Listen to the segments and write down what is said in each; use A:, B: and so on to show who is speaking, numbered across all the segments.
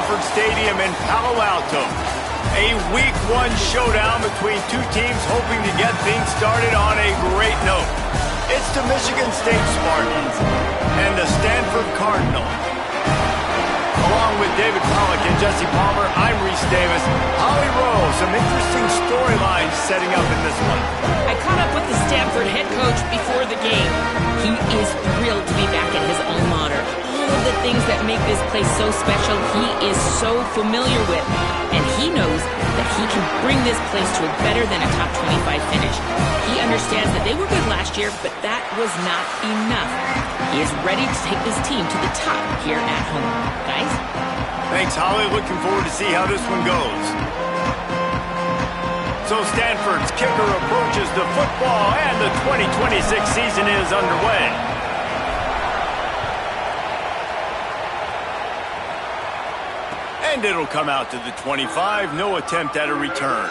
A: Stanford Stadium in Palo Alto. A Week 1 showdown between two teams hoping to get things started on a great note. It's the Michigan State Spartans and the Stanford Cardinals. Along with David Pollack and Jesse Palmer, I'm Reese Davis. Holly Rowe, some interesting storylines setting up in this one.
B: I caught up with the Stanford head coach before the game. He is thrilled to be back at his alma mater. All of the things that make this place so special, he is so familiar with. And he knows that he can bring this place to a better than a top 25 finish. He understands that they were good last year, but that was not enough. He is ready to take this team to the top here at home. Guys?
A: Thanks, Holly. Looking forward to see how this one goes. So Stanford's kicker approaches the football, and the 2026 season is underway. And it'll come out to the 25. No attempt at a return.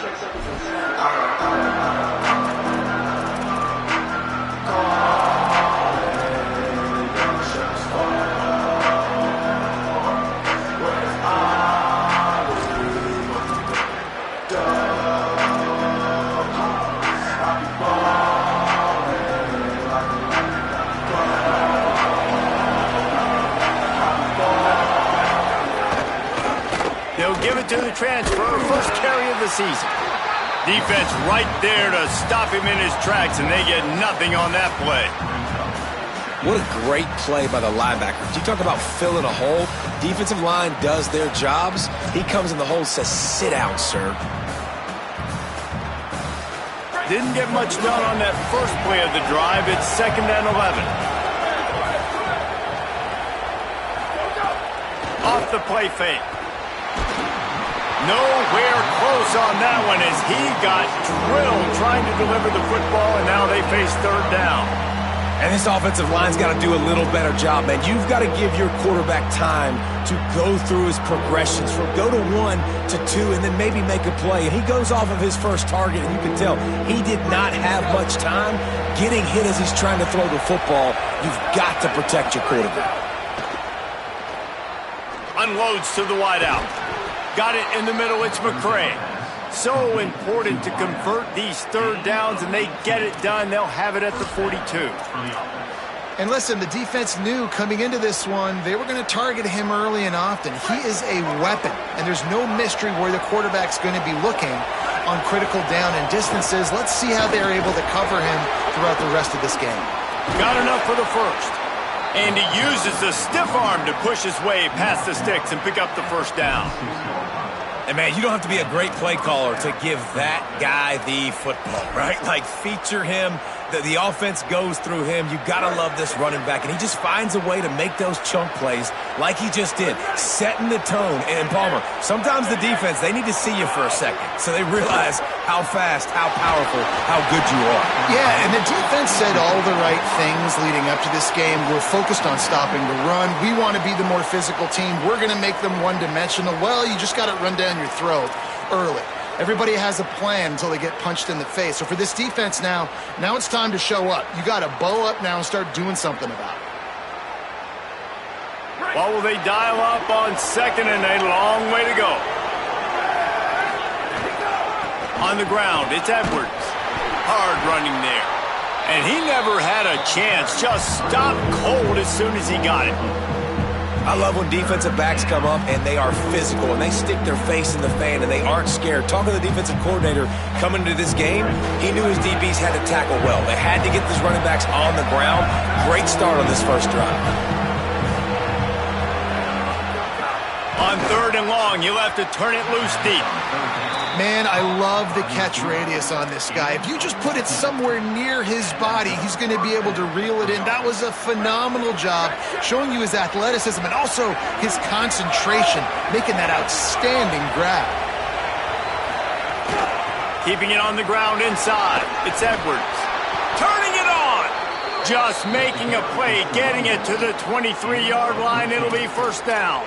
A: Give it to the transfer, first carry of the season. Defense right there to stop him in his tracks, and they get nothing on that play.
C: What a great play by the linebacker. You talk about filling a hole. Defensive line does their jobs. He comes in the hole and says, sit down, sir.
A: Didn't get much done on that first play of the drive. It's 2nd and 11. Off the play fake. Nowhere close on that one as he got drilled trying to deliver the football, and now they face 3rd down.
C: And this offensive line's got to do a little better job, man. You've got to give your quarterback time to go through his progressions from go to 1 to 2 and then maybe make a play. And he goes off of his first target, and you can tell he did not have much time getting hit as he's trying to throw the football. You've got to protect your quarterback.
A: Unloads to the wideout. Got it in the middle, it's McCray. So important to convert these 3rd downs, and they get it done. They'll have it at the 42.
D: And listen, the defense knew coming into this one, they were going to target him early and often. He is a weapon, and there's no mystery where the quarterback's going to be looking on critical down and distances. Let's see how they're able to cover him throughout the rest of this game.
A: Got enough for the first. And he uses the stiff arm to push his way past the sticks and pick up the 1st down.
C: And, man, you don't have to be a great play caller to give that guy the football, right? Like, feature him. The offense goes through him. You got to love this running back. And he just finds a way to make those chunk plays like he just did, setting the tone. And, Palmer, sometimes the defense, they need to see you for a second so they realize how fast, how powerful, how good you are.
D: Yeah, and the defense said all the right things leading up to this game. We're focused on stopping the run. We want to be the more physical team. We're going to make them one-dimensional. Well, you just got to run down your throat early. Everybody has a plan until they get punched in the face. So for this defense now it's time to show up. You got to bow up now and start doing something about it.
A: What will they dial up on 2nd and a long way to go? On the ground, it's Edwards. Hard running there. And he never had a chance. Just stopped cold as soon as he got it.
C: I love when defensive backs come up and they are physical and they stick their face in the fan and they aren't scared. Talking to the defensive coordinator coming into this game, he knew his DBs had to tackle well. They had to get these running backs on the ground. Great start on this first drive.
A: On 3rd and long, you'll have to turn it loose deep.
D: Man, I love the catch radius on this guy. If you just put it somewhere near his body, he's going to be able to reel it in. That was a phenomenal job, showing you his athleticism and also his concentration, making that outstanding grab.
A: Keeping it on the ground inside. It's Edwards. Turning it on. Just making a play, getting it to the 23-yard line. It'll be 1st down.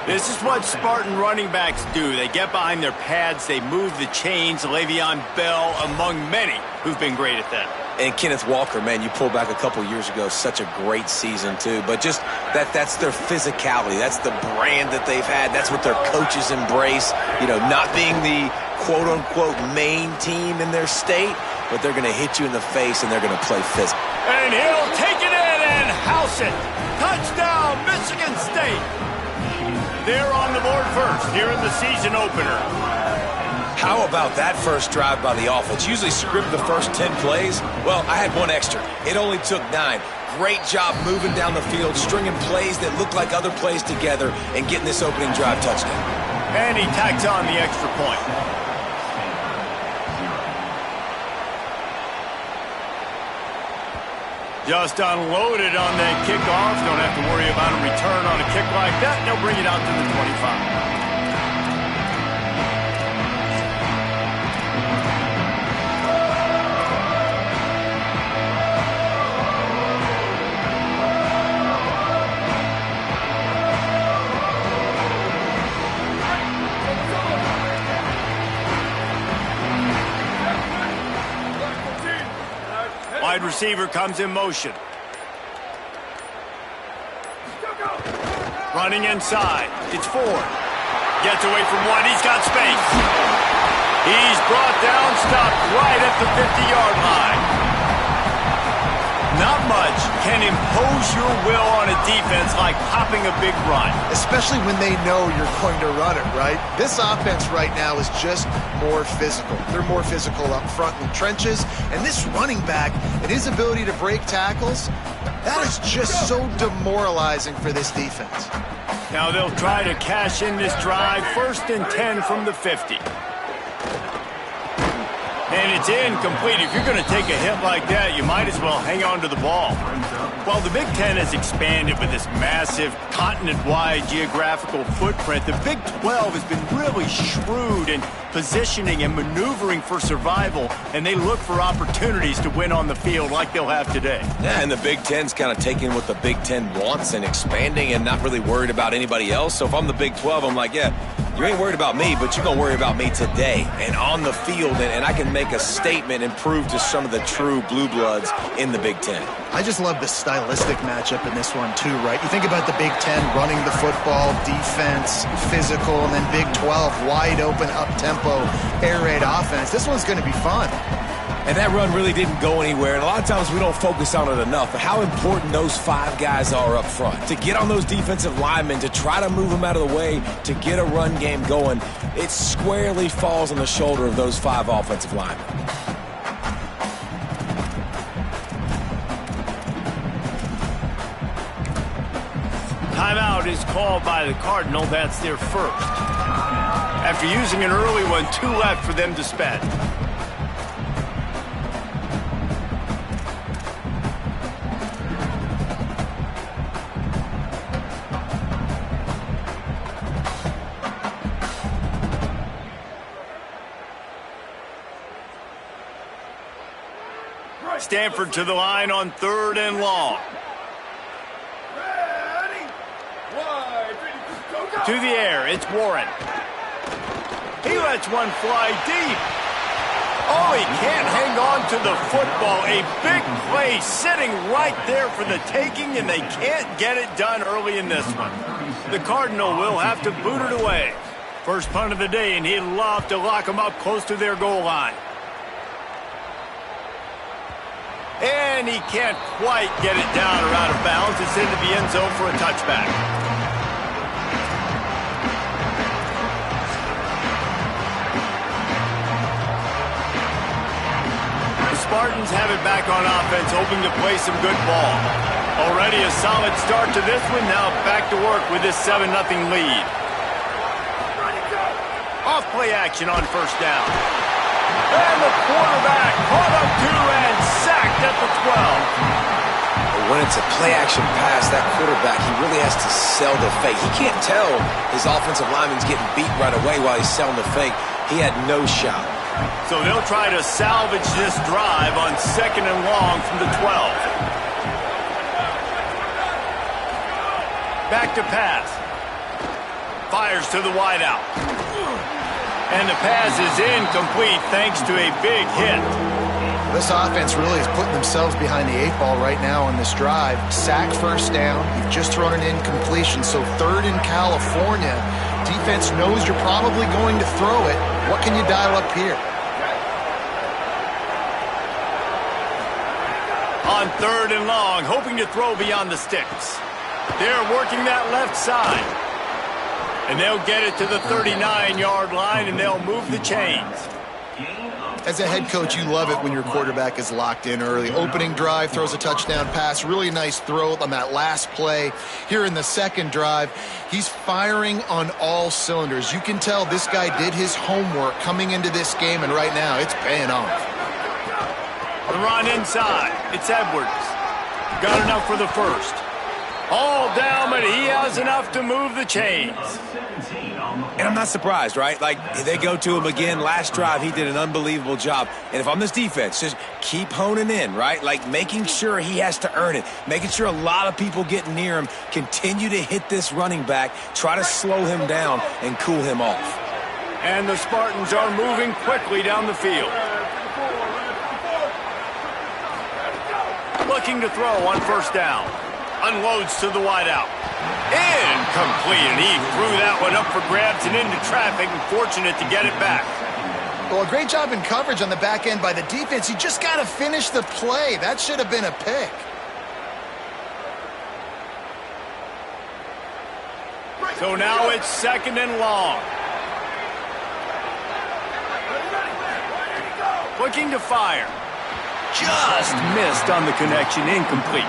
A: This is what Spartan running backs do. They get behind their pads, they move the chains. Le'Veon Bell among many who've been great at that.
C: And Kenneth Walker, man, you pulled back a couple years ago, such a great season too. But just that's their physicality. That's the brand that they've had. That's what their coaches embrace. You know, not being the quote-unquote main team in their state, but they're going to hit you in the face and they're going to play physical.
A: And he'll take it in and house it. Touchdown, Michigan State. They're on the board first here in the season opener.
C: How about that first drive by the offense? Usually script the first 10 plays. Well, I had one extra. It only took 9. Great job moving down the field, stringing plays that look like other plays together, and getting this opening drive touchdown.
A: And he tacks on the extra point. Just unloaded on that kickoff. Don't have to worry about a return on a kick like that. They'll bring it out to the 25. Wide receiver comes in motion. Running inside. It's Ford. Gets away from one. He's got space. He's brought down, stopped right at the 50-yard line. Not much can impose your will on a defense like popping a big run.
D: Especially when they know you're going to run it, right? This offense right now is just more physical. They're more physical up front in the trenches. And this running back and his ability to break tackles, that is just so demoralizing for this defense.
A: Now they'll try to cash in this drive. 1st and 10 from the 50. And it's incomplete. If you're going to take a hit like that, you might as well hang on to the ball. Well, the Big Ten has expanded with this massive continent-wide geographical footprint. The Big 12 has been really shrewd in positioning and maneuvering for survival, and they look for opportunities to win on the field like they'll have today.
C: Yeah, and the Big Ten's kind of taking what the Big Ten wants and expanding and not really worried about anybody else. So if I'm the Big 12, I'm like, yeah, you ain't worried about me, but you're going to worry about me today and on the field, and I can make a statement and prove to some of the true blue bloods in the Big Ten.
D: I just love the stylistic matchup in this one too, right? You think about the Big Ten running the football, defense, physical, and then Big 12 wide open, up-tempo, air raid offense. This one's going to be fun.
C: And that run really didn't go anywhere. And a lot of times we don't focus on it enough. But how important those 5 guys are up front. To get on those defensive linemen, to try to move them out of the way, to get a run game going, it squarely falls on the shoulder of those 5 offensive linemen.
A: Timeout is called by the Cardinal. That's their first. After using an early one, 2 left for them to spend. Stanford to the line on 3rd and long. To the air, it's Warren. He lets one fly deep. Oh, he can't hang on to the football. A big play sitting right there for the taking, and they can't get it done early in this one. The Cardinal will have to boot it away. First punt of the day, and he'd love to lock them up close to their goal line. And he can't quite get it down or out of bounds. It's into the end zone for a touchback. The Spartans have it back on offense, hoping to play some good ball. Already a solid start to this one. Now back to work with this 7-0 lead. Off play action on 1st down. And the quarterback caught up to and sacked at the 12.
C: But when it's a play-action pass, that quarterback, he really has to sell the fake. He can't tell his offensive lineman's getting beat right away while he's selling the fake. He had no shot.
A: So they'll try to salvage this drive on 2nd and long from the 12. Back to pass. Fires to the wideout. And the pass is incomplete thanks to a big hit.
D: This offense really is putting themselves behind the 8-ball right now on this drive. Sack first down. You've just thrown an incompletion, so third in California. Defense knows you're probably going to throw it. What can you dial up here?
A: On third and long, hoping to throw beyond the sticks. They're working that left side. And they'll get it to the 39-yard line, and they'll move the chains.
D: As a head coach, you love it when your quarterback is locked in early. Opening drive, throws a touchdown pass. Really nice throw on that last play. Here in the second drive, he's firing on all cylinders. You can tell this guy did his homework coming into this game, and right now it's paying off.
A: The run inside. It's Edwards. Got enough for the first. All down, but he has enough to move the chains.
C: And I'm not surprised, right? Like, they go to him again. Last drive, he did an unbelievable job. And if I'm this defense, just keep honing in, right? Like, making sure he has to earn it. Making sure a lot of people get near him. Continue to hit this running back. Try to slow him down and cool him off.
A: And the Spartans are moving quickly down the field. Looking to throw on first down. Unloads to the wideout. Incomplete, and he threw that one up for grabs and into traffic, and fortunate to get it back.
D: Well, a great job in coverage on the back end by the defense. You just got to finish the play. That should have been a pick.
A: So now it's second and long. Looking to fire. Just missed on the connection, incomplete.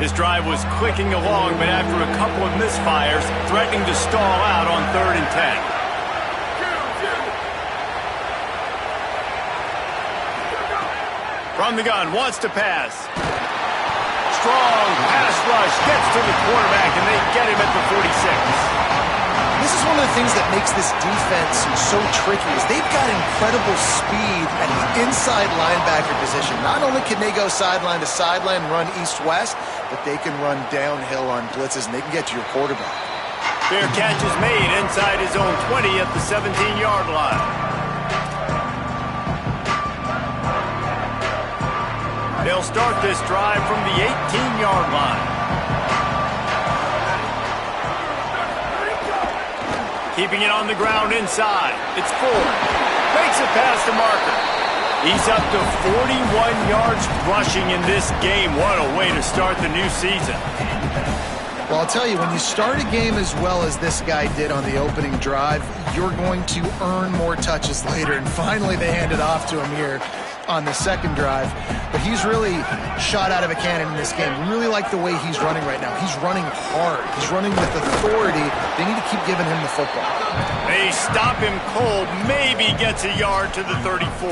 A: This drive was clicking along, but after a couple of misfires, threatening to stall out on 3rd and 10. From the gun, wants to pass. Strong pass rush, gets to the quarterback, and they get him at the 46.
D: This is one of the things that makes this defense so tricky is they've got incredible speed at the inside linebacker position. Not only can they go sideline to sideline, run east-west, but they can run downhill on blitzes, and they can get to your quarterback.
A: Fair catch is made inside his own 20 at the 17-yard line. They'll start this drive from the 18-yard line. Keeping it on the ground inside. It's Ford. Makes it past the marker. He's up to 41 yards rushing in this game. What a way to start the new season.
D: Well, I'll tell you, when you start a game as well as this guy did on the opening drive, you're going to earn more touches later. And finally, they hand it off to him here on the second drive. But he's really shot out of a cannon in this game. Really like the way he's running right now. He's running hard. He's running with authority. They need to keep giving him the football.
A: They stop him cold. Maybe gets a yard to the 34.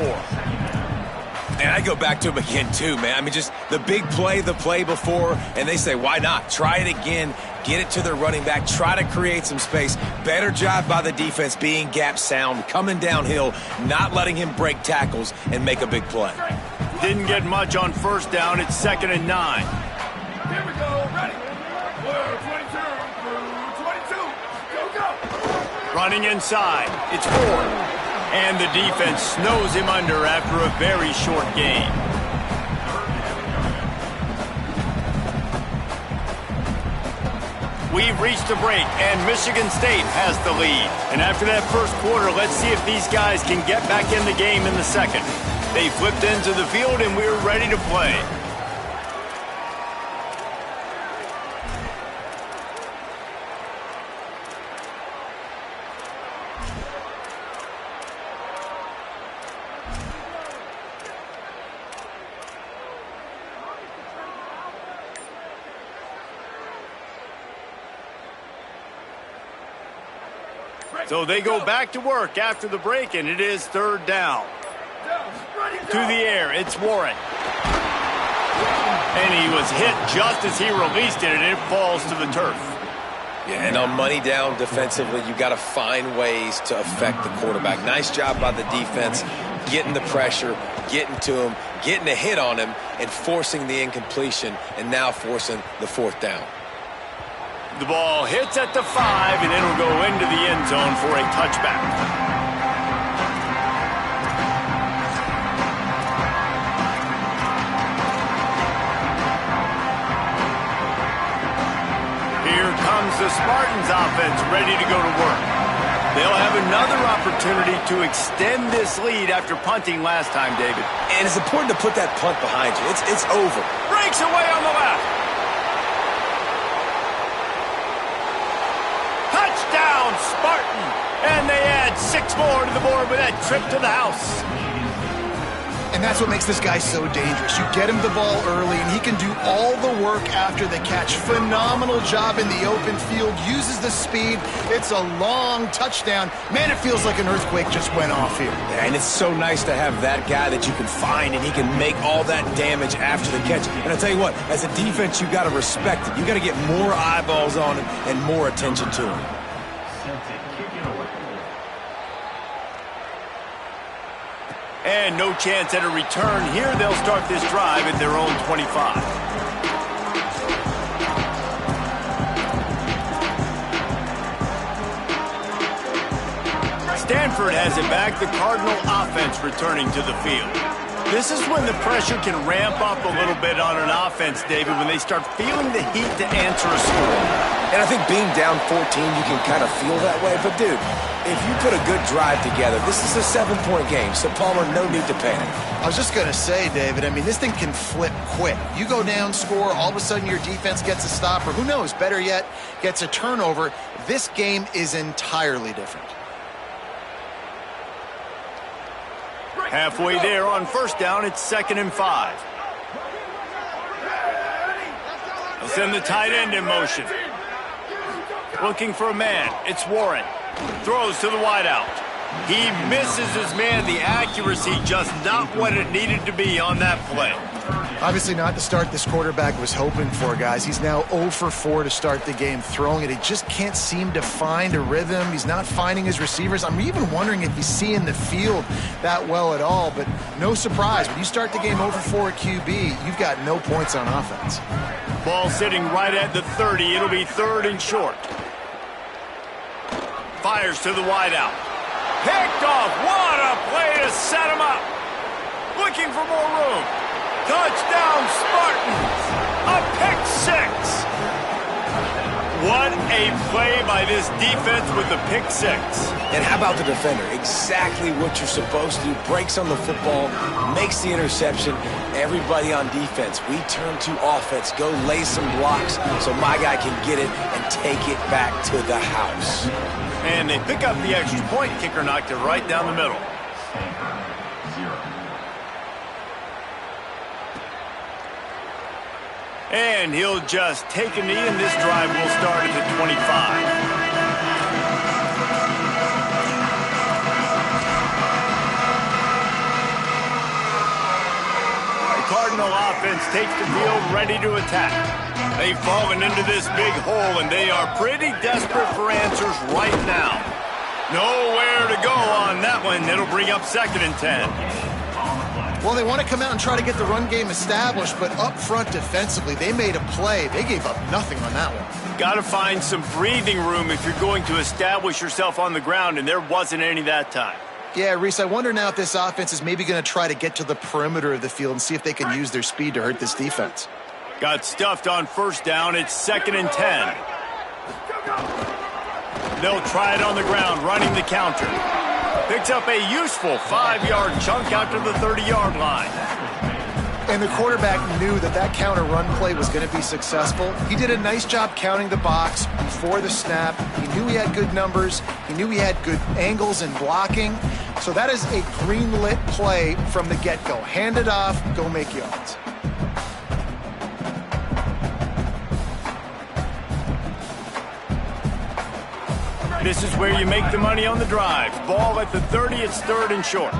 C: And I go back to him again, too, man. I mean, just the big play, the play before, and they say, why not? Try it again. Get it to their running back. Try to create some space. Better job by the defense being gap sound, coming downhill, not letting him break tackles and make a big play.
A: Didn't get much on first down. It's 2nd and 9.
E: Here we go. Ready. 22. Go.
A: Running inside. It's Ford. And the defense snows him under after a very short game. We've reached the break, and Michigan State has the lead. And after that first quarter, let's see if these guys can get back in the game in the second. They flipped into the field, and we're ready to play. So they go back to work after the break, and it is 3rd down. To the air, it's Warren. And he was hit just as he released it, and it falls to the turf.
C: Yeah, and on money down defensively, you got to find ways to affect the quarterback. Nice job by the defense. getting the pressure, getting to him, getting a hit on him, and forcing the incompletion, and now forcing the fourth down.
A: The ball hits at the 5, and it'll go into the end zone for a touchback. Here comes the Spartans offense ready to go to work. They'll have another opportunity to extend this lead after punting last time, David.
C: And it's important to put that punt behind you. It's over.
A: Breaks away on the left. Touchdown, Spartan! And they add 6 more to the board with that trip to the house.
D: And that's what makes this guy so dangerous. You get him the ball early, and he can do all the work after the catch. Phenomenal job in the open field. Uses the speed. It's a long touchdown. Man, it feels like an earthquake just went off here.
C: Yeah, and it's so nice to have that guy that you can find, and he can make all that damage after the catch. And I'll tell you what, as a defense, you got to respect it. You got to get more eyeballs on him and more attention to him.
A: And no chance at a return here. They'll start this drive at their own 25. Stanford has it back. The Cardinal offense returning to the field. This is when the pressure can ramp up a little bit on an offense, David, when they start feeling the heat to answer a score.
C: And I think being down 14, you can kind of feel that way. But, dude, if you put a good drive together, this is a 7-point game. So, Palmer, no need to panic.
D: I was just going to say, David, I mean, this thing can flip quick. You go down, score, all of a sudden your defense gets a stop, or who knows, better yet, gets a turnover. This game is entirely different.
A: Halfway there on first down, it's 2nd and 5. They'll send the tight end in motion. Looking for a man. It's Warren. Throws to the wideout. He misses his man. The accuracy just not what it needed to be on that play.
D: Obviously not the start this quarterback was hoping for, guys. He's now 0 for 4 to start the game throwing it. He just can't seem to find a rhythm. He's not finding his receivers. I'm even wondering if he's seeing the field that well at all, but no surprise. When you start the game 0 for 4 at QB, you've got no points on offense.
A: Ball sitting right at the 30. It'll be 3rd and short. Fires to the wideout. Picked off. What a play to set him up. Looking for more room. Touchdown, Spartans. A pick 6. What a play by this defense with the pick 6.
C: And how about the defender? Exactly what you're supposed to do. Breaks on the football, makes the interception. Everybody on defense, we turn to offense. Go lay some blocks so my guy can get it and take it back to the house.
A: And they pick up the extra point. Kicker knocked it right down the middle. And he'll just take a knee, and this drive will start at the 25. The Cardinal offense takes the field, ready to attack. They've fallen into this big hole, and they are pretty desperate for answers right now. Nowhere to go on that one. It'll bring up 2nd and 10.
D: Well, they want to come out and try to get the run game established, but up front defensively, they made a play. They gave up nothing on that one.
A: Got to find some breathing room if you're going to establish yourself on the ground, and there wasn't any that time.
D: Yeah, Reese, I wonder now if this offense is maybe going to try to get to the perimeter of the field and see if they can use their speed to hurt this defense.
A: Got stuffed on first down. It's 2nd and 10. They'll try it on the ground, running the counter. Picks up a useful 5-yard chunk out to the 30-yard line.
D: And the quarterback knew that that counter run play was going to be successful. He did a nice job counting the box before the snap. He knew he had good numbers. He knew he had good angles and blocking. So that is a green-lit play from the get-go. Hand it off, go make yards.
A: This is where you make the money on the drive. Ball at the 30, it's 3rd and short.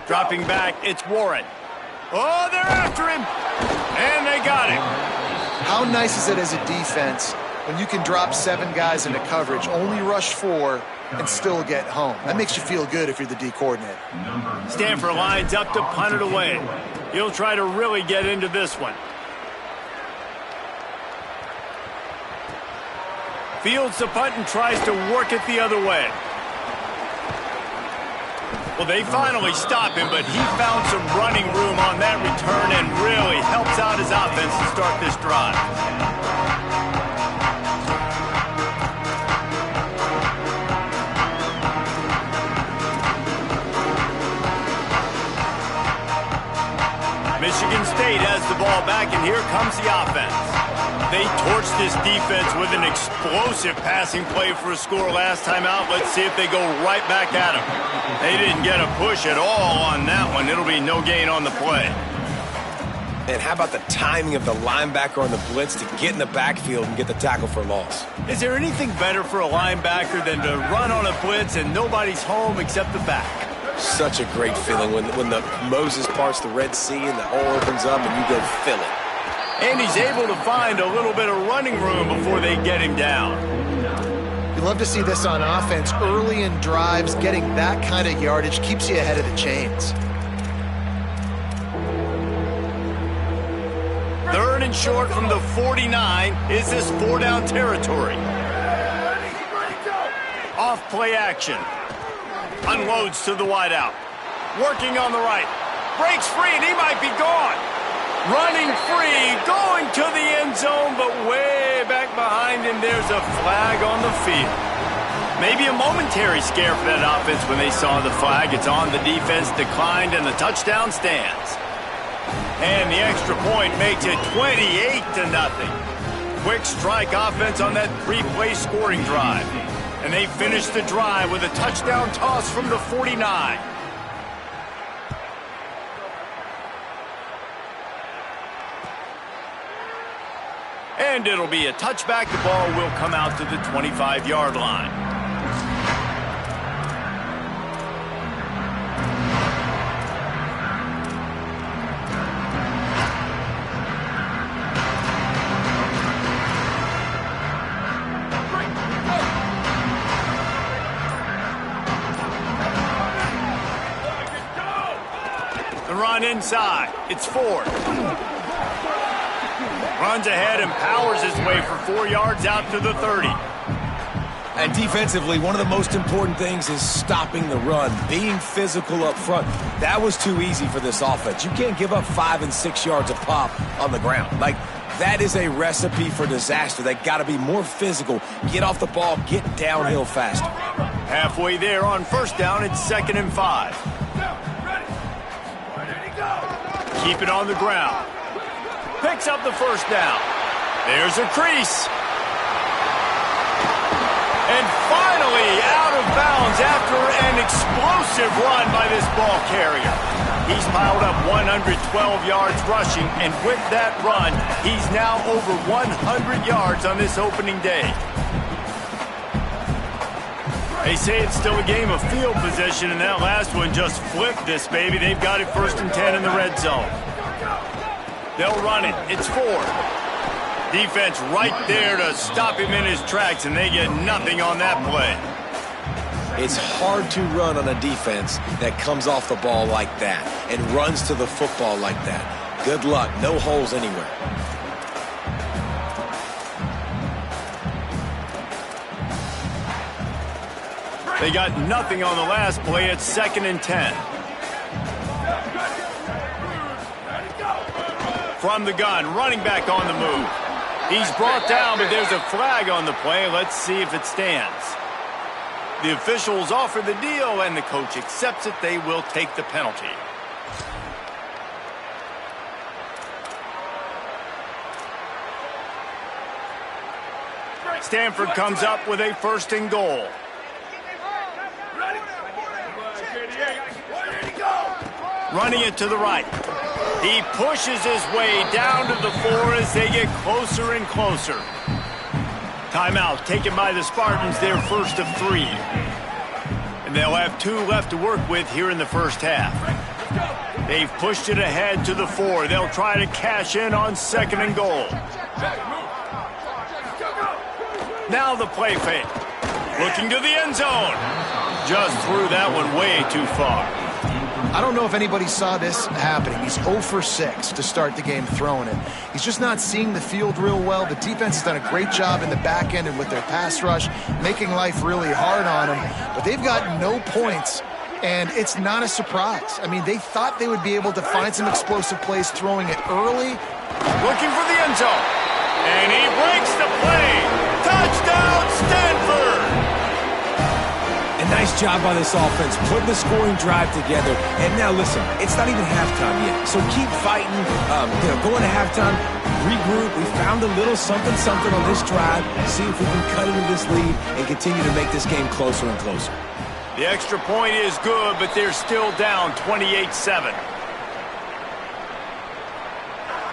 A: Dropping back, it's Warren. Oh, they're after him. And they got him.
D: How nice is it as a defense when you can drop 7 guys into coverage, only rush 4, and still get home. That makes you feel good if you're the D coordinator.
A: Stanford lines up to punt it away. He'll try to really get into this one. Fields the punt and tries to work it the other way. Well, they finally stop him, but he found some running room on that return and really helps out his offense to start this drive. Michigan State has the ball back, and here comes the offense. They torched this defense with an explosive passing play for a score last time out. Let's see if they go right back at them. They didn't get a push at all on that one. It'll be no gain on the play.
C: And how about the timing of the linebacker on the blitz to get in the backfield and get the tackle for a loss?
A: Is there anything better for a linebacker than to run on a blitz and nobody's home except the back?
C: Such a great feeling when the Moses parts the Red Sea and the hole opens up and you go fill it.
A: And he's able to find a little bit of running room before they get him down.
D: You love to see this on offense. Early in drives, getting that kind of yardage keeps you ahead of the chains.
A: 3rd and short from the 49. Is this 4-down territory? Off play action. Unloads to the wideout. Working on the right. Breaks free and he might be gone. Running free, going to the end zone, but way back behind him, there's a flag on the field. Maybe a momentary scare for that offense when they saw the flag. It's on, the defense declined, and the touchdown stands. And the extra point makes it 28-0. Quick strike offense on that 3-play scoring drive. And they finish the drive with a touchdown toss from the 49. And it'll be a touchback. The ball will come out to the 25-yard line. The run inside. It's Ford. Runs ahead and powers his way for 4 yards out to the 30.
C: And defensively, one of the most important things is stopping the run, being physical up front. That was too easy for this offense. You can't give up 5 and 6 yards a pop on the ground. Like, that is a recipe for disaster. They got to be more physical, get off the ball, get downhill faster.
A: Halfway there on 1st down, it's 2nd and 5. Keep it on the ground. Picks up the 1st down. There's a crease. And finally out of bounds after an explosive run by this ball carrier. He's piled up 112 yards rushing, and with that run, he's now over 100 yards on this opening day. They say it's still a game of field position, and that last one just flipped this baby. They've got it 1st and 10 in the red zone. They'll run it. It's Ford. Defense right there to stop him in his tracks, and they get nothing on that play.
C: It's hard to run on a defense that comes off the ball like that and runs to the football like that. Good luck. No holes anywhere.
A: They got nothing on the last play. It's 2nd and 10. From the gun, running back on the move. He's brought down, but there's a flag on the play. Let's see if it stands. The officials offer the deal, and the coach accepts it. They will take the penalty. Stanford comes up with a 1st and goal. Running it to the right. He pushes his way down to the 4 as they get closer and closer. Timeout taken by the Spartans, their 1st of 3. And they'll have 2 left to work with here in the 1st half. They've pushed it ahead to the 4. They'll try to cash in on 2nd and goal. Now the play fake. Looking to the end zone. Just threw that one way too far.
D: I don't know if anybody saw this happening. He's 0 for 6 to start the game throwing it. He's just not seeing the field real well. The defense has done a great job in the back end and with their pass rush, making life really hard on him. But they've got no points, and it's not a surprise. I mean, they thought they would be able to find some explosive plays throwing it early.
A: Looking for the end zone. And he breaks the play. Touchdown, Stanford!
C: A nice job by this offense, putting the scoring drive together. And now, listen, it's not even halftime yet. So keep fighting, going to halftime, regroup. We found a little something on this drive. See if we can cut into this lead and continue to make this game closer and closer.
A: The extra point is good, but they're still down 28-7.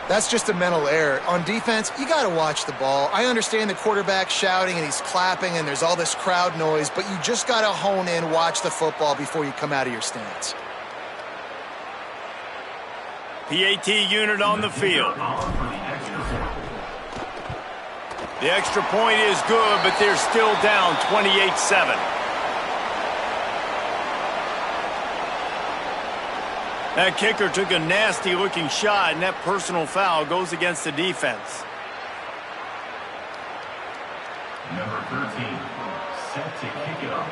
D: That's just a mental error. On defense, you got to watch the ball. I understand the quarterback shouting and he's clapping and there's all this crowd noise, but you just got to hone in, watch the football before you come out of your stance.
A: PAT unit on the field. The extra point is good, but they're still down 28-7. That kicker took a nasty-looking shot, and that personal foul goes against the defense.
F: Number 13, set to kick it off.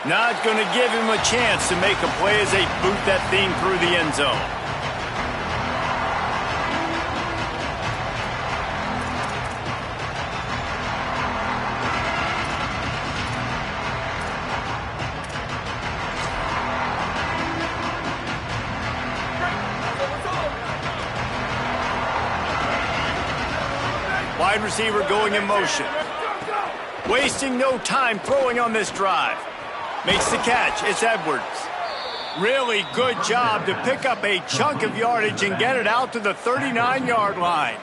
A: Not going to give him a chance to make a play as they boot that thing through the end zone. Wide receiver going in motion. Wasting no time throwing on this drive. Makes the catch. It's Edwards. Really good job to pick up a chunk of yardage and get it out to the 39-yard line.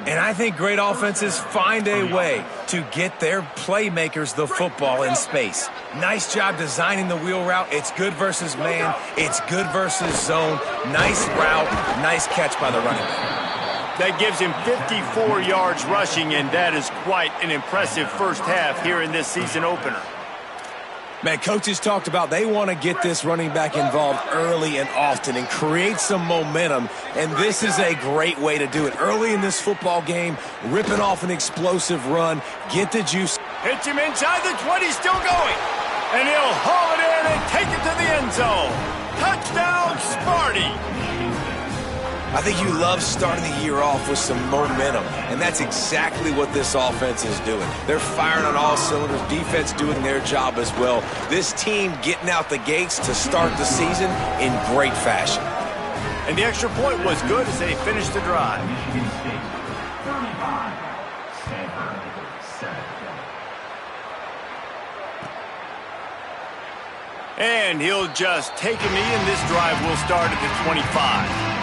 C: And I think great offenses find a way to get their playmakers the football in space. Nice job designing the wheel route. It's good versus man. It's good versus zone. Nice route. Nice catch by the running back.
A: That gives him 54 yards rushing, and that is quite an impressive first half here in this season opener.
C: Man, coaches talked about they want to get this running back involved early and often and create some momentum, and this is a great way to do it. Early in this football game, ripping off an explosive run, get the juice.
A: Hits him inside the 20, still going. And he'll haul it in and take it to the end zone. Touchdown, Sparty.
C: I think you love starting the year off with some momentum, and that's exactly what this offense is doing. They're firing on all cylinders, defense doing their job as well. This team getting out the gates to start the season in great fashion.
A: And the extra point was good as they finished the drive.
F: Michigan State, 35, Stanford, 7.
A: And he'll just take a knee, and this drive will start at the 25.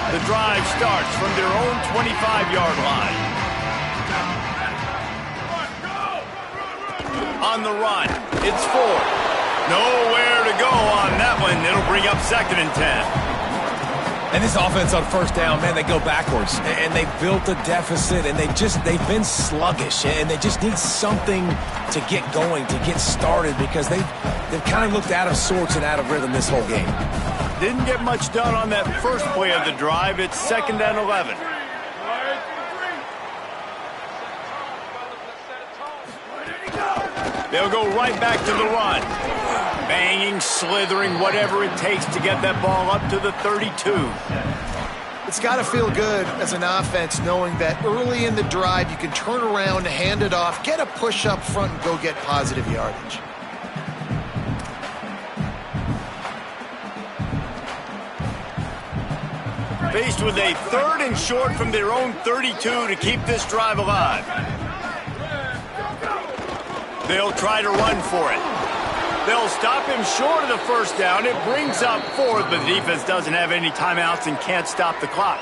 A: The drive starts from their own 25-yard line. On the run, it's 4. Nowhere to go on that one. It'll bring up 2nd and 10.
C: And this offense on first down, man, they go backwards. And they built a deficit, and they've been sluggish. And they just need something to get going, to get started, because they've kind of looked out of sorts and out of rhythm this whole game.
A: Didn't get much done on that first play of the drive. It's 2nd and 11. They'll go right back to the run. Banging, slithering, whatever it takes to get that ball up to the 32.
D: It's got to feel good as an offense knowing that early in the drive you can turn around, hand it off, get a push up front, and go get positive yardage.
A: Faced with a 3rd and short from their own 32 to keep this drive alive. They'll try to run for it. They'll stop him short of the first down. It brings up 4th, but the defense doesn't have any timeouts and can't stop the clock.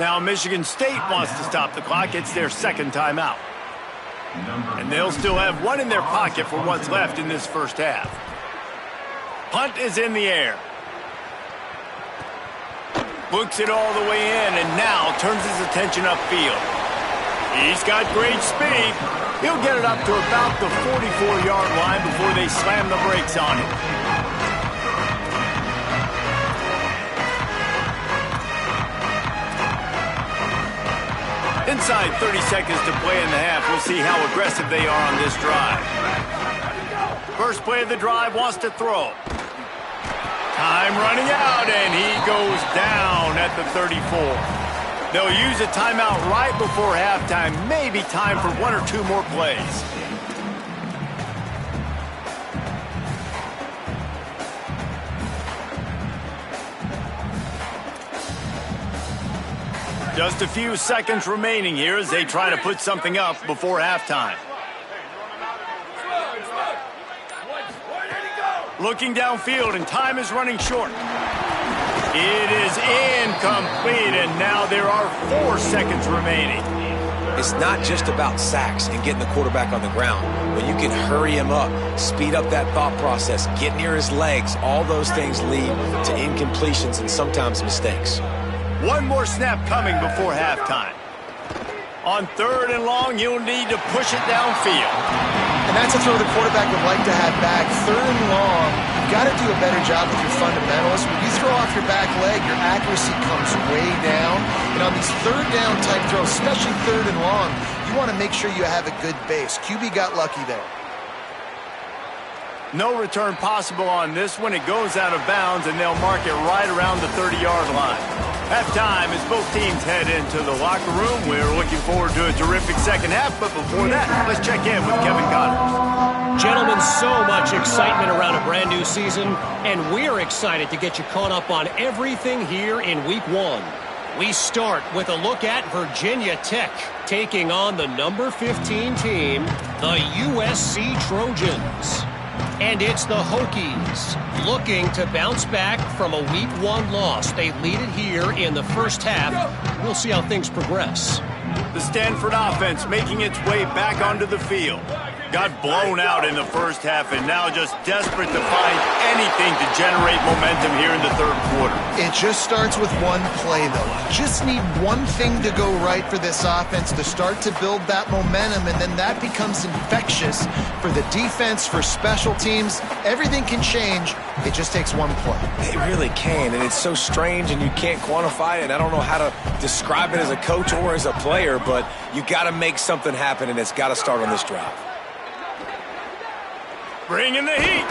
A: Now Michigan State wants to stop the clock. It's their 2nd timeout. And they'll still have one in their pocket for what's left in this first half. Punt is in the air. Looks it all the way in and now turns his attention upfield. He's got great speed. He'll get it up to about the 44-yard line before they slam the brakes on him. Inside 30 seconds to play in the half. We'll see how aggressive they are on this drive. First play of the drive, wants to throw. Time running out, and he goes down at the 34. They'll use a timeout right before halftime. Maybe time for one or two more plays. Just a few seconds remaining here as they try to put something up before halftime. Looking downfield, and time is running short. It is incomplete, and now there are 4 seconds remaining.
C: It's not just about sacks and getting the quarterback on the ground. When you can hurry him up, speed up that thought process, get near his legs, all those things lead to incompletions and sometimes mistakes.
A: One more snap coming before halftime. On 3rd and long, you'll need to push it downfield.
D: And that's a throw the quarterback would like to have back. 3rd and long, you've got to do a better job with your fundamentals. When you throw off your back leg, your accuracy comes way down. And on these 3rd down type throws, especially 3rd and long, you want to make sure you have a good base. QB got lucky there.
A: No return possible on this one. It goes out of bounds, and they'll mark it right around the 30-yard line. Halftime as both teams head into the locker room. We're looking forward to a terrific second half, but before that, let's check in with Kevin Connors.
G: Gentlemen, so much excitement around a brand new season, and we're excited to get you caught up on everything here in Week 1. We start with a look at Virginia Tech taking on the number 15 team, the USC Trojans. And it's the Hokies looking to bounce back from a Week 1 loss. They lead it here in the first half. We'll see how things progress.
A: The Stanford offense making its way back onto the field. Got blown out in the first half and now just desperate to find anything to generate momentum here in the 3rd quarter.
D: It just starts with one play, though. You just need one thing to go right for this offense to start to build that momentum, and then that becomes infectious for the defense, for special teams. Everything can change. It just takes one play.
C: It really can, and it's so strange, and you can't quantify it, and I don't know how to describe it as a coach or as a player, but you got to make something happen, and it's got to start on this drive.
A: Bringing the heat.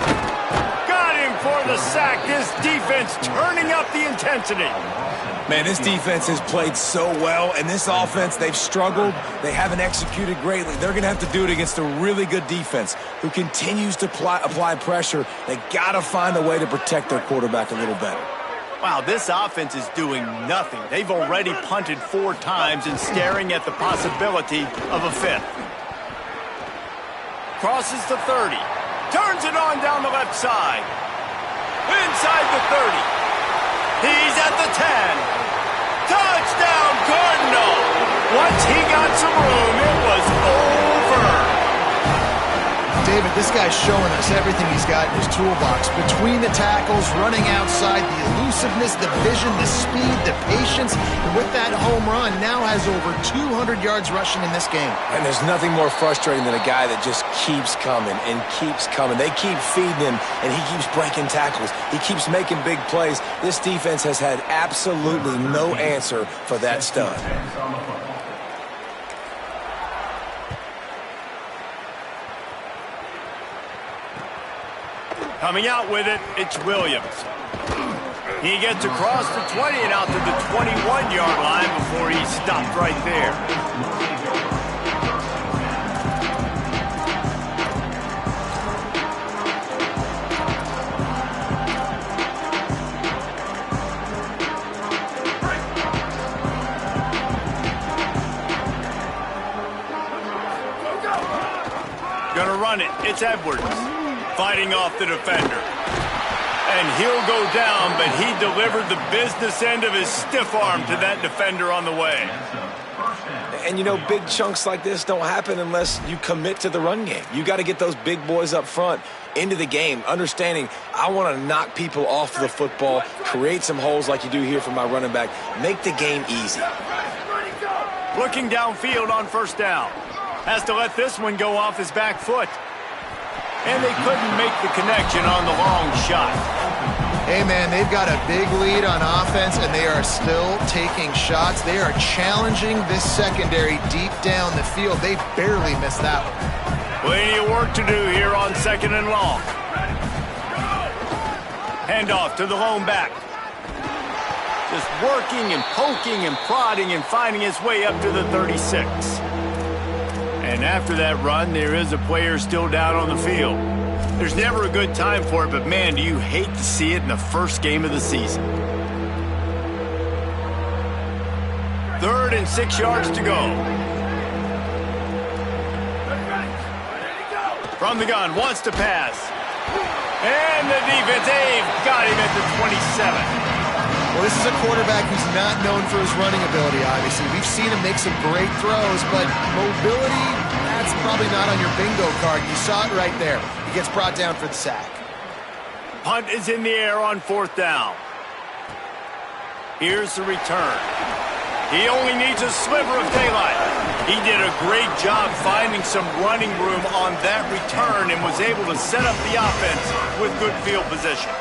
A: Got him for the sack. This defense turning up the intensity.
C: Man, this defense has played so well, and this offense, they've struggled. They haven't executed greatly. They're going to have to do it against a really good defense who continues to apply pressure. They got to find a way to protect their quarterback a little better.
A: Wow, this offense is doing nothing. They've already punted 4 times and staring at the possibility of a 5th. Crosses the 30. Turns it on down the left side. Inside the 30. He's at the 10. Touchdown, Cardinal. Once he got some room, it was over.
D: David, this guy's showing us everything he's got in his toolbox. Between the tackles, running outside, the elusiveness, the vision, the speed, the patience. And with that home run, now has over 200 yards rushing in this game.
C: And there's nothing more frustrating than a guy that just keeps coming and keeps coming. They keep feeding him, and he keeps breaking tackles. He keeps making big plays. This defense has had absolutely no answer for that stud.
A: Coming out with it, it's Williams. He gets across the 20 and out to the 21-yard line before he stopped right there. Gonna run it. It's Edwards. Fighting off the defender. And he'll go down, but he delivered the business end of his stiff arm to that defender on the way.
C: And, you know, big chunks like this don't happen unless you commit to the run game. You got to get those big boys up front into the game, understanding I want to knock people off the football, create some holes like you do here for my running back, make the game easy.
A: Looking downfield on first down. Has to let this one go off his back foot. And they couldn't make the connection on the long shot.
D: Hey, man, they've got a big lead on offense, and they are still taking shots. They are challenging this secondary deep down the field. They barely missed that one.
A: Plenty of work to do here on second and long. Handoff to the lone back. Just working and poking and prodding and finding his way up to the 36. And after that run, there is a player still down on the field. There's never a good time for it, but man, do you hate to see it in the first game of the season. 3rd and 6 yards to go. From the gun, wants to pass. And the defense, they've got him at the 27.
D: Well, this is a quarterback who's not known for his running ability, obviously. We've seen him make some great throws, but mobility, that's probably not on your bingo card. You saw it right there. He gets brought down for the sack.
A: Punt is in the air on 4th down. Here's the return. He only needs a sliver of daylight. He did a great job finding some running room on that return and was able to set up the offense with good field position.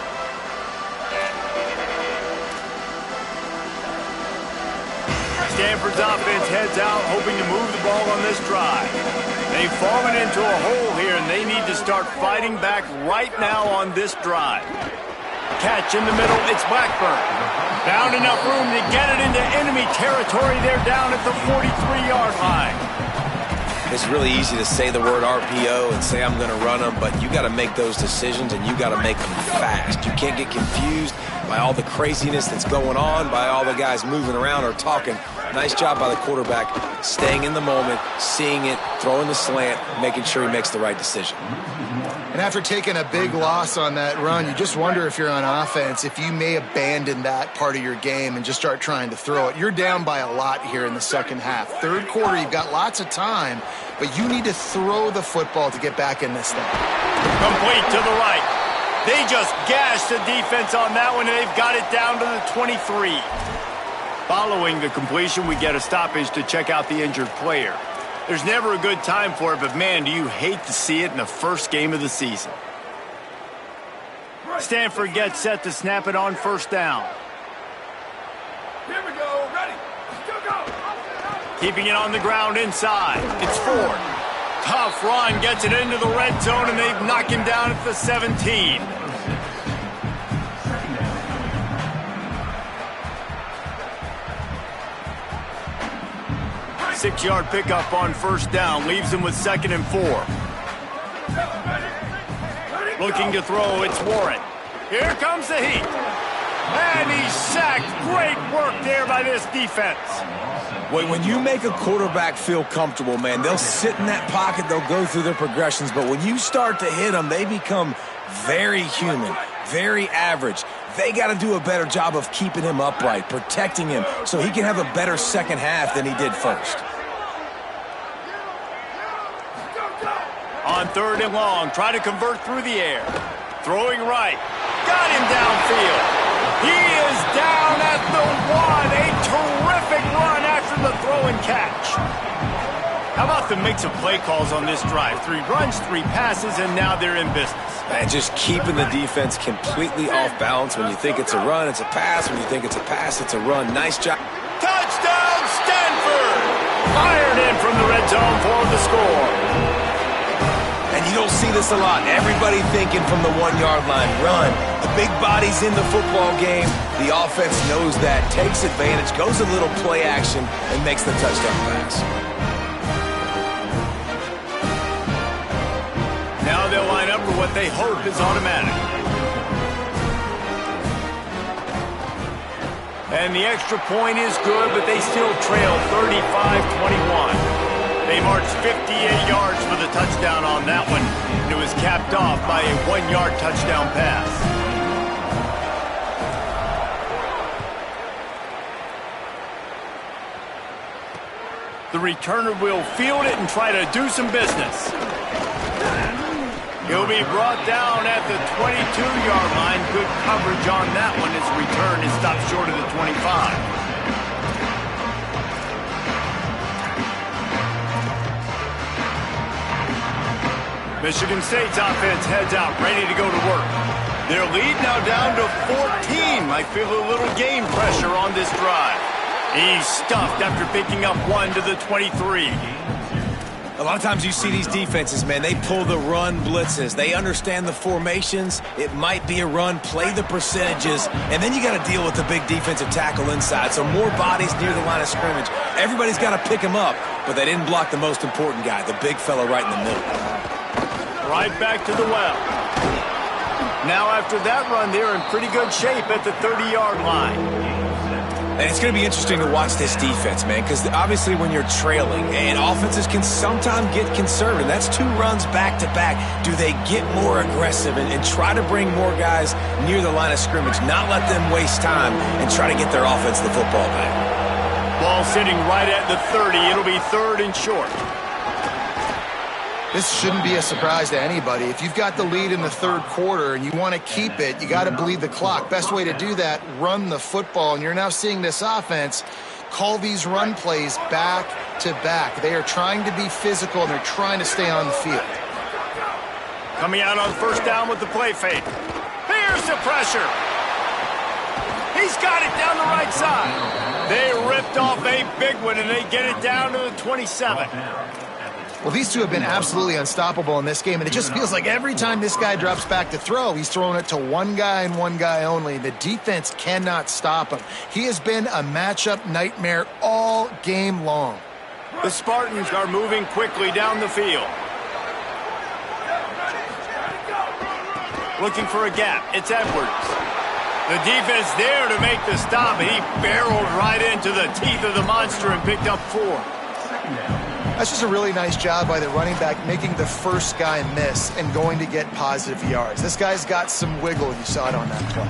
A: Stanford's offense heads out, hoping to move the ball on this drive. They've fallen into a hole here, and they need to start fighting back right now on this drive. Catch in the middle, it's Blackburn. Found enough room to get it into enemy territory. They're down at the 43-yard line.
C: It's really easy to say the word RPO and say I'm going to run them, but you got to make those decisions, and you got to make them fast. You can't get confused by all the craziness that's going on, by all the guys moving around or talking. Nice job by the quarterback, staying in the moment, seeing it, throwing the slant, making sure he makes the right decision.
D: And after taking a big loss on that run, you just wonder if you're on offense, if you may abandon that part of your game and just start trying to throw it. You're down by a lot here in the second half. 3rd quarter, you've got lots of time, but you need to throw the football to get back in this thing.
A: Complete to the right. They just gashed the defense on that one, and they've got it down to the 23. Following the completion, we get a stoppage to check out the injured player. There's never a good time for it, but man, do you hate to see it in the first game of the season. Stanford gets set to snap it on 1st down.
E: Here we go. Ready. Go.
A: Keeping it on the ground inside. It's Ford. Tough run, gets it into the red zone, and they've knocked him down at the 17. Six-yard pickup on 1st down, leaves him with 2nd and 4. Looking to throw, it's Warren. Here comes the heat. And he's sacked. Great work there by this defense.
C: When you make a quarterback feel comfortable, man, they'll sit in that pocket, they'll go through their progressions, but when you start to hit them, they become very human, very average. They got to do a better job of keeping him upright, protecting him, so he can have a better second half than he did first.
A: On 3rd and long, try to convert through the air. Throwing right. Got him downfield. He is down at the 1. A terrific run after the throw and catch. How about the mix of play calls on this drive? 3 runs, 3 passes, and now they're in business.
C: And just keeping the defense completely off balance. When you think it's a run, it's a pass. When you think it's a pass, it's a run. Nice job.
A: Touchdown, Stanford! Fired in from the red zone for the score.
C: And you don't see this a lot. Everybody thinking from the 1-yard line, run. The big body's in the football game. The offense knows that, takes advantage, goes a little play action, and makes the touchdown pass.
A: Now they'll line up for what they hope is automatic. And the extra point is good, but they still trail 35-21. They marched 58 yards for the touchdown on that one, and it was capped off by a 1-yard touchdown pass. The returner will field it and try to do some business. He'll be brought down at the 22-yard line. Good coverage on that one. His return is stopped short of the 25. Michigan State's offense heads out, ready to go to work. Their lead now down to 14. Might feel a little game pressure on this drive. He's stuffed after picking up one to the 23.
C: A lot of times you see these defenses, man, they pull the run blitzes. They understand the formations. It might be a run, play the percentages, and then you got to deal with the big defensive tackle inside. So more bodies near the line of scrimmage. Everybody's got to pick him up, but they didn't block the most important guy, the big fella right in the middle.
A: Right back to the well. Now after that run, they're in pretty good shape at the 30-yard line.
C: And it's going to be interesting to watch this defense, man, because obviously when you're trailing, and offenses can sometimes get conservative. That's 2 runs back-to-back. Do they get more aggressive and try to bring more guys near the line of scrimmage, not let them waste time, and try to get their offense the football back?
A: Ball sitting right at the 30. It'll be 3rd and short.
D: This shouldn't be a surprise to anybody. If you've got the lead in the 3rd quarter and you want to keep it, you got to bleed the clock. Best way to do that, run the football. And you're now seeing this offense call these run plays back to back. They are trying to be physical and they're trying to stay on the field.
A: Coming out on 1st down with the play fake. Here's the pressure. He's got it down the right side. They ripped off a big one and they get it down to the 27.
D: Well, these two have been absolutely unstoppable in this game, and it just feels like every time this guy drops back to throw, he's throwing it to one guy and one guy only. The defense cannot stop him. He has been a matchup nightmare all game long.
A: The Spartans are moving quickly down the field. Looking for a gap. It's Edwards. The defense there to make the stop. He barreled right into the teeth of the monster and picked up 4.
D: That's just a really nice job by the running back, making the first guy miss and going to get positive yards. This guy's got some wiggle. You saw it on that play.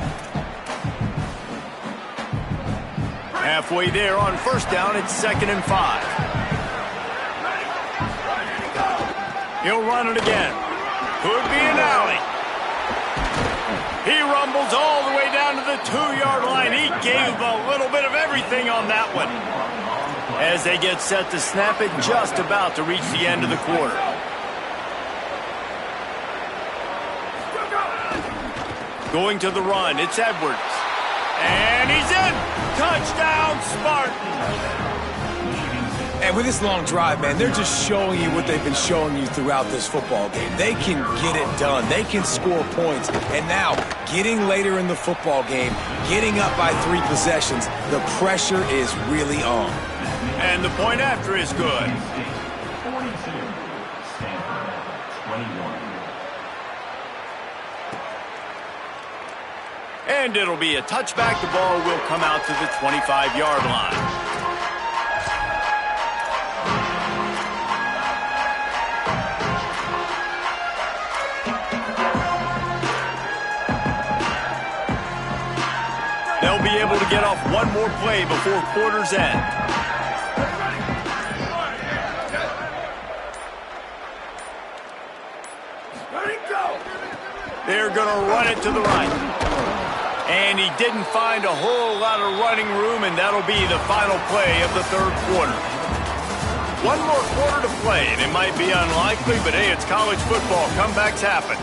A: Halfway there on 1st down, it's 2nd and 5. He'll run it again. Could be an alley. He rumbles all the way down to the 2-yard line. He gave a little bit of everything on that one. As they get set to snap it, just about to reach the end of the quarter. Going to the run, it's Edwards. And he's in! Touchdown, Spartans!
C: And with this long drive, man, they're just showing you what they've been showing you throughout this football game. They can get it done. They can score points. And now, getting later in the football game, getting up by 3 possessions, the pressure is really on.
A: And the point after is good.
F: 42, Stanford, 21.
A: And it'll be a touchback. The ball will come out to the 25-yard line. They'll be able to get off one more play before quarter's end. They're going to run it to the right. And he didn't find a whole lot of running room, and that'll be the final play of the 3rd quarter. One more quarter to play, and it might be unlikely, but hey, it's college football. Comebacks happen.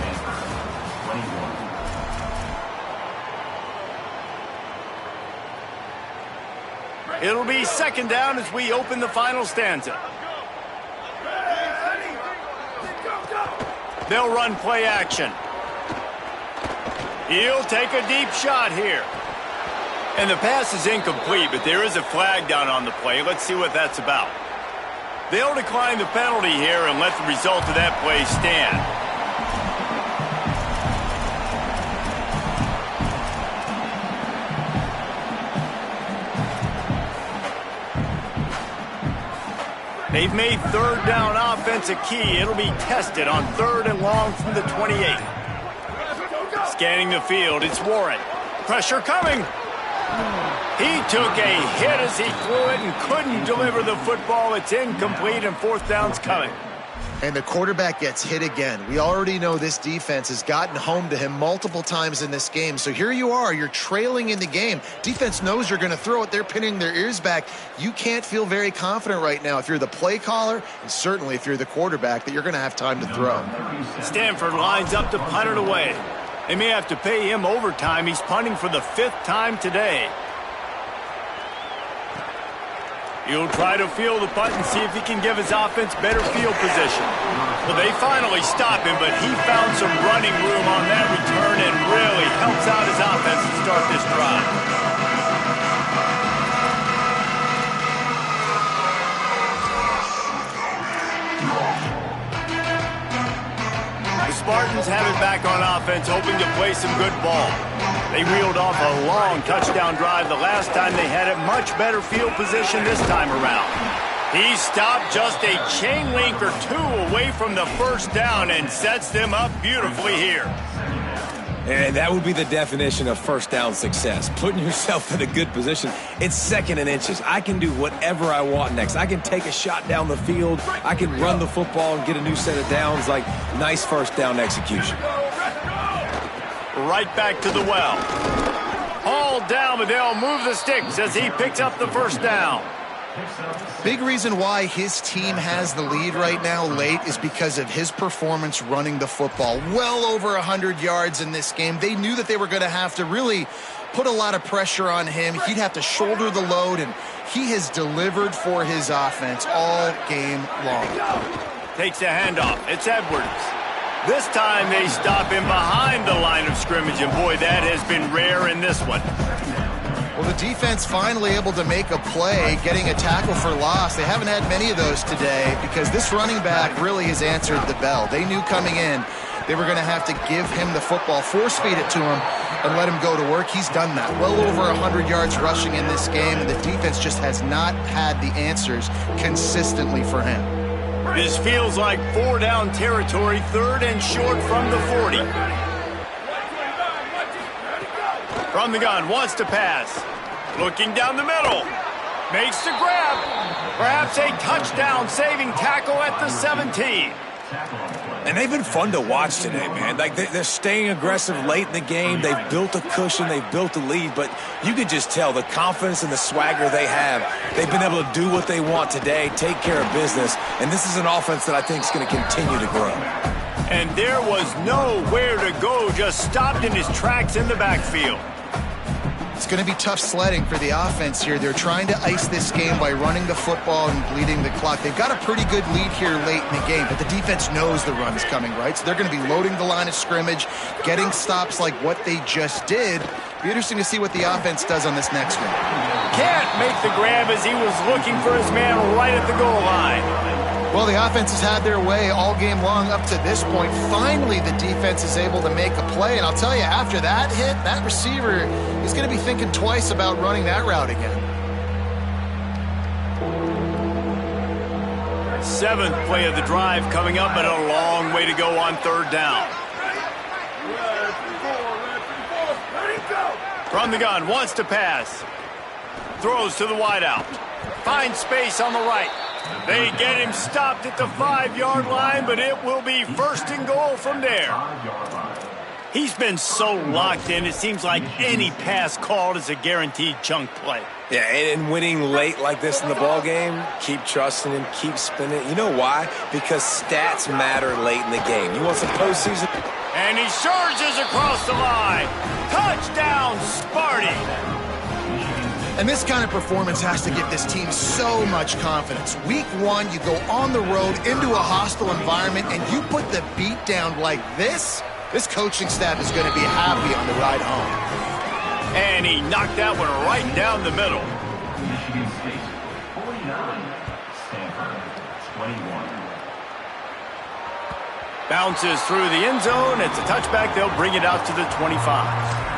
A: It'll be 2nd down as we open the final stanza. They'll run play action. He'll take a deep shot here. And the pass is incomplete, but there is a flag down on the play. Let's see what that's about. They'll decline the penalty here and let the result of that play stand. They've made 3rd down offense a key. It'll be tested on 3rd and long from the 28. Scanning the field, it's Warren. Pressure coming. He took a hit as he threw it and couldn't deliver the football. It's incomplete and fourth down's coming.
D: And the quarterback gets hit again. We already know this defense has gotten home to him multiple times in this game. So here you are, you're trailing in the game. Defense knows you're going to throw it. They're pinning their ears back. You can't feel very confident right now if you're the play caller, and certainly if you're the quarterback, that you're going to have time to throw.
A: Stanford lines up to punt it away. They may have to pay him overtime. He's punting for the 5th time today. He'll try to field the punt and see if he can give his offense better field position. Well, they finally stop him, but he found some running room on that return and really helps out his offense to start this drive. The Spartans have it back on offense, hoping to play some good ball. They reeled off a long touchdown drive the last time. They had a much better field position this time around. He stopped just a chain link or two away from the first down and sets them up beautifully here.
C: And that would be the definition of first down success, putting yourself in a good position. It's 2nd and inches. I can do whatever I want next. I can take a shot down the field. I can run the football and get a new set of downs. Like, nice first down execution.
A: Right back to the well. Hauled down, but they'll move the sticks as he picks up the first down.
D: Big reason why his team has the lead right now late is because of his performance running the football. Well over 100 yards in this game. They knew that they were going to have to really put a lot of pressure on him. He'd have to shoulder the load, and he has delivered for his offense all game long.
A: Takes a handoff. It's Edwards. This time they stop him behind the line of scrimmage, and boy, that has been rare in this one.
D: Well, the defense finally able to make a play, getting a tackle for loss. They haven't had many of those today because this running back really has answered the bell. They knew coming in they were going to have to give him the football, force feed it to him, and let him go to work. He's done that. Well over 100 yards rushing in this game, and the defense just has not had the answers consistently for him.
A: This feels like 4-down territory, 3rd and short from the 40. From the gun, wants to pass. Looking down the middle. Makes the grab. Perhaps a touchdown-saving tackle at the 17.
C: And they've been fun to watch today, man. Like, they're staying aggressive late in the game. They've built a cushion. They've built a lead. But you could just tell the confidence and the swagger they have. They've been able to do what they want today, take care of business. And this is an offense that I think is going to continue to grow.
A: And there was nowhere to go, just stopped in his tracks in the backfield.
D: It's going to be tough sledding for the offense here. They're trying to ice this game by running the football and bleeding the clock. They've got a pretty good lead here late in the game, but the defense knows the run is coming, right? So they're going to be loading the line of scrimmage, getting stops like what they just did. Be interesting to see what the offense does on this next one.
A: Can't make the grab as he was looking for his man right at the goal line.
D: Well, the offense has had their way all game long up to this point. Finally, the defense is able to make a play. And I'll tell you, after that hit, that receiver is going to be thinking twice about running that route again.
A: 7th play of the drive coming up, but a long way to go on 3rd down. From the gun, wants to pass. Throws to the wideout. Finds space on the right. They get him stopped at the 5-yard line, but it will be 1st and goal from there. He's been so locked in, it seems like any pass called is a guaranteed chunk play.
C: Yeah, and winning late like this in the ball game, keep trusting him, keep spinning. You know why? Because stats matter late in the game. You want some postseason?
A: And he surges across the line. Touchdown, Sparty!
D: And this kind of performance has to give this team so much confidence. Week 1, you go on the road into a hostile environment, and you put the beat down like this coaching staff is going to be happy on the ride home.
A: And he knocked that one right down the middle.
F: Michigan State, 49. Stanford, 21.
A: Bounces through the end zone. It's a touchback. They'll bring it out to the 25.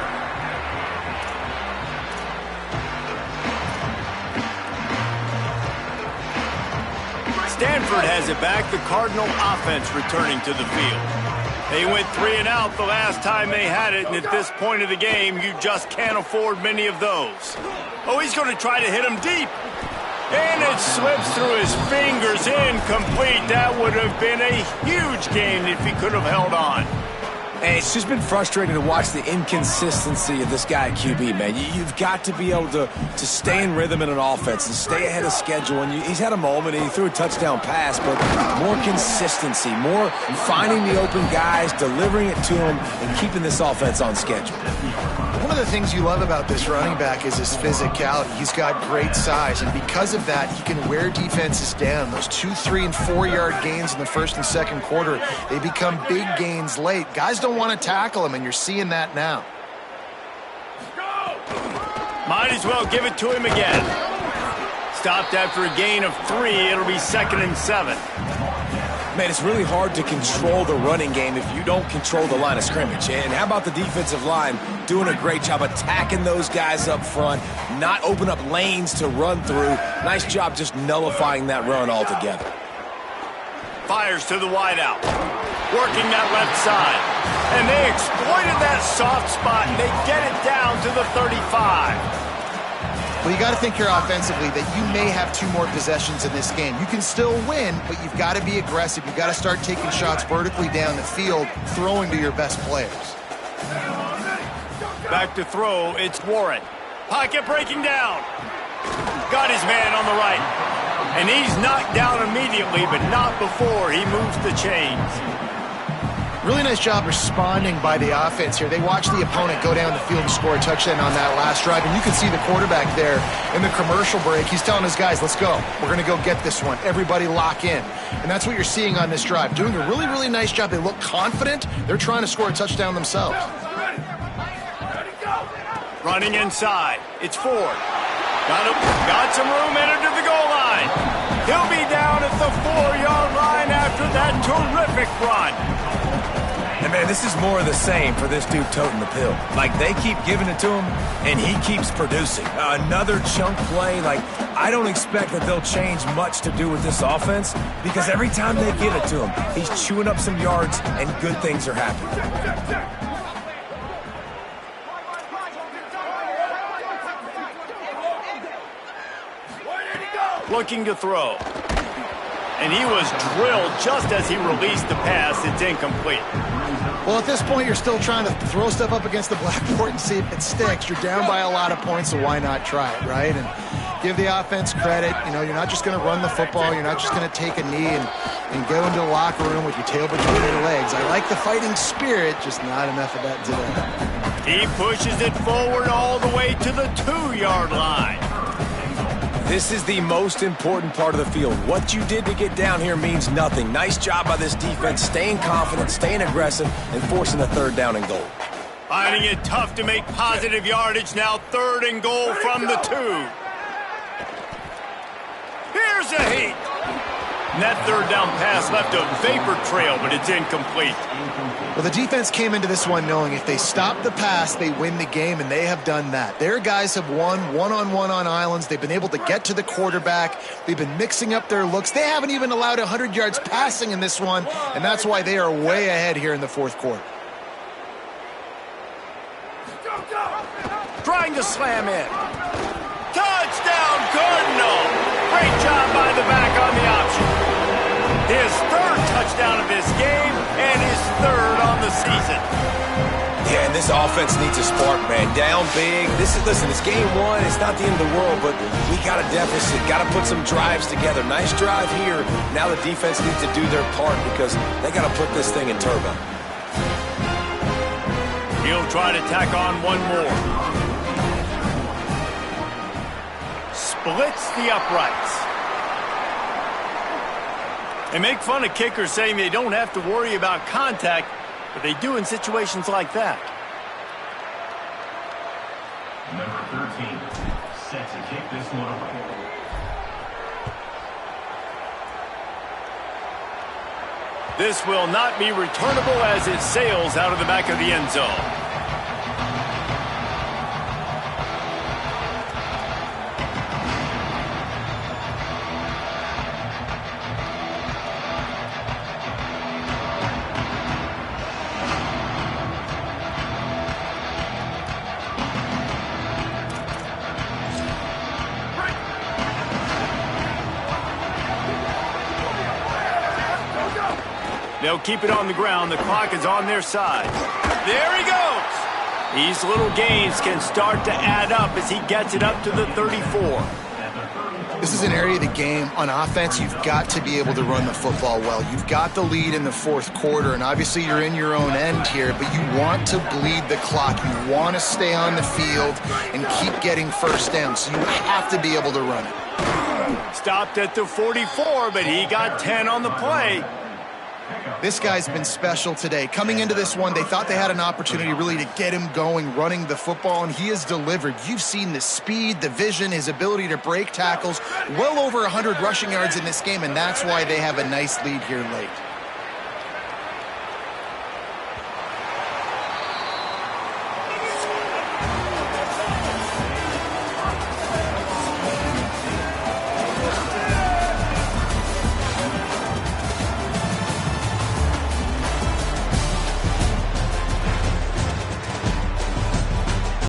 A: Stanford has it back. The Cardinal offense returning to the field. They went 3 and out the last time they had it, and at this point of the game, you just can't afford many of those. Oh, he's going to try to hit him deep. And it slips through his fingers, incomplete. That would have been a huge gain if he could have held on.
C: And it's just been frustrating to watch the inconsistency of this guy at QB, man. You've got to be able to stay in rhythm in an offense and stay ahead of schedule. And he's had a moment, and he threw a touchdown pass, but more consistency, more finding the open guys, delivering it to him, and keeping this offense on schedule.
D: One of the things you love about this running back is his physicality. He's got great size, and because of that, he can wear defenses down. Those 2, 3, and 4-yard gains in the first and second quarter, they become big gains late. Guys don't want to tackle him, and you're seeing that now.
A: Might as well give it to him again. Stopped after a gain of 3. It'll be 2nd and 7.
C: Man, it's really hard to control the running game if you don't control the line of scrimmage. And how about the defensive line doing a great job attacking those guys up front, not open up lanes to run through. Nice job just nullifying that run altogether.
A: Fires to the wideout, working that left side. And they exploited that soft spot, and they get it down to the 35.
D: Well, you got to think here offensively that you may have 2 more possessions in this game. You can still win, but you've got to be aggressive. You've got to start taking shots vertically down the field, throwing to your best players.
A: Back to throw, it's Warren. Pocket breaking down. Got his man on the right. And he's knocked down immediately, but not before he moves the chains.
D: Really nice job responding by the offense here. They watched the opponent go down the field and score a touchdown on that last drive, and you can see the quarterback there in the commercial break. He's telling his guys, let's go. We're going to go get this one. Everybody lock in. And that's what you're seeing on this drive. Doing a really, really nice job. They look confident. They're trying to score a touchdown themselves.
A: Running inside. It's Ford. Got some room headed to the goal line. He'll be down at the 4-yard line after that terrific run.
C: And, man, this is more of the same for this dude toting the pill. Like, they keep giving it to him, and he keeps producing. Another chunk play. Like, I don't expect that they'll change much to do with this offense because every time they give it to him, he's chewing up some yards, and good things are happening.
A: Looking to throw. And he was drilled just as he released the pass. It's incomplete.
D: Well, at this point, you're still trying to throw stuff up against the blackboard and see if it sticks. You're down by a lot of points, so why not try it, right? And give the offense credit. You know, you're not just going to run the football. You're not just going to take a knee and go into the locker room with your tail between your legs. I like the fighting spirit, just not enough of that today.
A: He pushes it forward all the way to the 2-yard line.
C: This is the most important part of the field. What you did to get down here means nothing. Nice job by this defense, staying confident, staying aggressive, and forcing a 3rd down and goal.
A: Finding it tough to make positive yardage now. 3rd and goal from the 2. Here's a heat. And that 3rd down pass left a vapor trail, but it's incomplete.
D: Well, the defense came into this one knowing if they stop the pass, they win the game, and they have done that. Their guys have won one-on-one on islands. They've been able to get to the quarterback. They've been mixing up their looks. They haven't even allowed 100 yards passing in this one, and that's why they are way ahead here in the 4th quarter.
A: Trying to slam in. Touchdown, Cardinal! Great job by the back on the option. His 3rd touchdown of this game and his 3rd on the season.
C: Yeah, and this offense needs a spark, man. Down big. Listen, it's game 1. It's not the end of the world, but we got a deficit. Got to put some drives together. Nice drive here. Now the defense needs to do their part because they got to put this thing in turbo.
A: He'll try to tack on one more. Splits the uprights. They make fun of kickers saying they don't have to worry about contact, but they do in situations like that.
F: Number 13, set to kick this one away.
A: This will not be returnable as it sails out of the back of the end zone. They'll keep it on the ground. The clock is on their side. There he goes. These little gains can start to add up as he gets it up to the 34.
D: This is an area of the game on offense you've got to be able to run the football well. You've got the lead in the fourth quarter, and obviously you're in your own end here, but you want to bleed the clock. You want to stay on the field and keep getting first down, so you have to be able to run it.
A: Stopped at the 44, but he got 10 on the play.
D: This guy's been special today. Coming into this one, they thought they had an opportunity really to get him going, running the football, and he has delivered. You've seen the speed, the vision, his ability to break tackles, well over 100 rushing yards in this game, and that's why they have a nice lead here late.